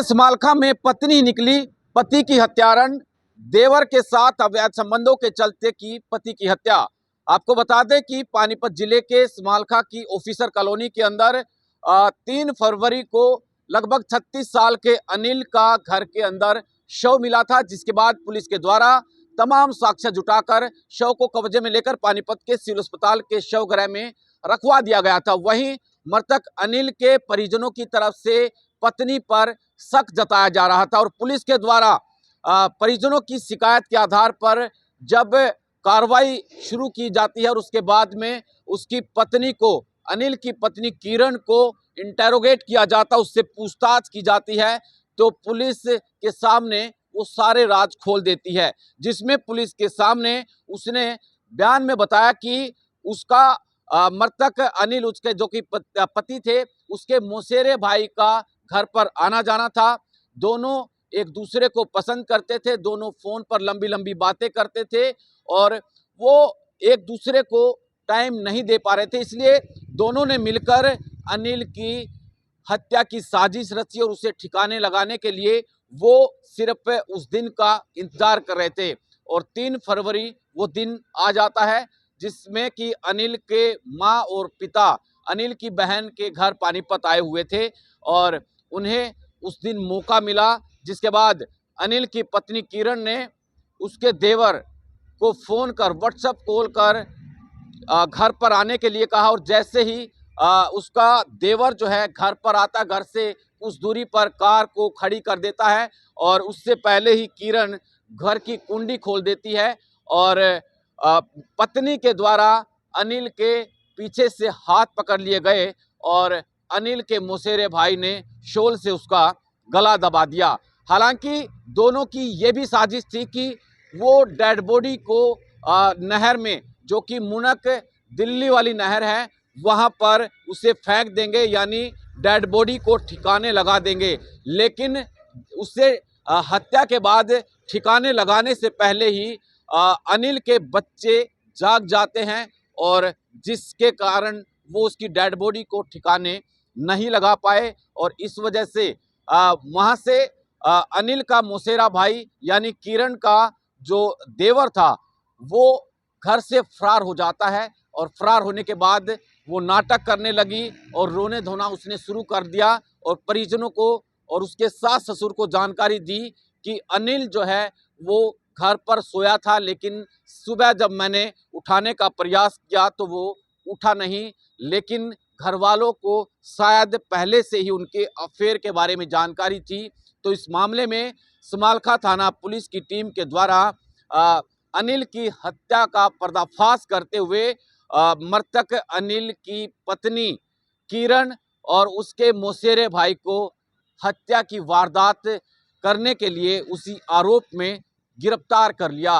समालखा में पत्नी निकली पति की हत्यारण, देवर के साथ अवैध संबंधों के चलते की पति की हत्या। आपको बता दें कि पानीपत जिले के समालखा की ऑफिसर कॉलोनी के अंदर 3 फरवरी को लगभग 36 साल के अनिल का घर के अंदर शव मिला था, जिसके बाद पुलिस के द्वारा तमाम साक्ष्य जुटाकर शव को कब्जे में लेकर पानीपत के सिविल अस्पताल के शव गृह में रखवा दिया गया था। वहीं मृतक अनिल के परिजनों की तरफ से पत्नी पर शक जताया जा रहा था और पुलिस के द्वारा परिजनों की शिकायत के आधार पर जब कार्रवाई शुरू की जाती है और उसके बाद में उसकी पत्नी को, अनिल की पत्नी किरण को इंटेरोगेट किया जाता, उससे पूछताछ की जाती है, तो पुलिस के सामने वो सारे राज खोल देती है। जिसमें पुलिस के सामने उसने बयान में बताया कि उसका मृतक अनिल, उसके जो कि पति थे, उसके मौसेरे भाई का घर पर आना जाना था। दोनों एक दूसरे को पसंद करते थे, दोनों फोन पर लंबी लंबी बातें करते थे और वो एक दूसरे को टाइम नहीं दे पा रहे थे, इसलिए दोनों ने मिलकर अनिल की हत्या की साजिश रची और उसे ठिकाने लगाने के लिए वो सिर्फ उस दिन का इंतजार कर रहे थे। और 3 फरवरी वो दिन आ जाता है जिसमें कि अनिल के माँ और पिता अनिल की बहन के घर पानीपत आए हुए थे और उन्हें उस दिन मौका मिला, जिसके बाद अनिल की पत्नी किरण ने उसके देवर को फोन कर, व्हाट्सएप कॉल कर घर पर आने के लिए कहा और जैसे ही उसका देवर जो है घर पर आता, घर से उस दूरी पर कार को खड़ी कर देता है और उससे पहले ही किरण घर की कुंडी खोल देती है और पत्नी के द्वारा अनिल के पीछे से हाथ पकड़ लिए गए और अनिल के मौसेरे भाई ने शोल से उसका गला दबा दिया। हालांकि दोनों की ये भी साजिश थी कि वो डेड बॉडी को नहर में, जो कि मुनक दिल्ली वाली नहर है, वहां पर उसे फेंक देंगे, यानी डेड बॉडी को ठिकाने लगा देंगे। लेकिन उससे हत्या के बाद ठिकाने लगाने से पहले ही अनिल के बच्चे जाग जाते हैं और जिसके कारण वो उसकी डेड बॉडी को ठिकाने नहीं लगा पाए और इस वजह से वहां से अनिल का मौसेरा भाई यानी किरण का जो देवर था वो घर से फरार हो जाता है और फरार होने के बाद वो नाटक करने लगी और रोने धोना उसने शुरू कर दिया और परिजनों को और उसके सास ससुर को जानकारी दी कि अनिल जो है वो घर पर सोया था, लेकिन सुबह जब मैंने उठाने का प्रयास किया तो वो उठा नहीं। लेकिन घर वालों को शायद पहले से ही उनके अफेयर के बारे में जानकारी थी, तो इस मामले में समालखा थाना पुलिस की टीम के द्वारा अनिल की हत्या का पर्दाफाश करते हुए मृतक अनिल की पत्नी किरण और उसके मौसेरे भाई को हत्या की वारदात करने के लिए उसी आरोप में गिरफ्तार कर लिया।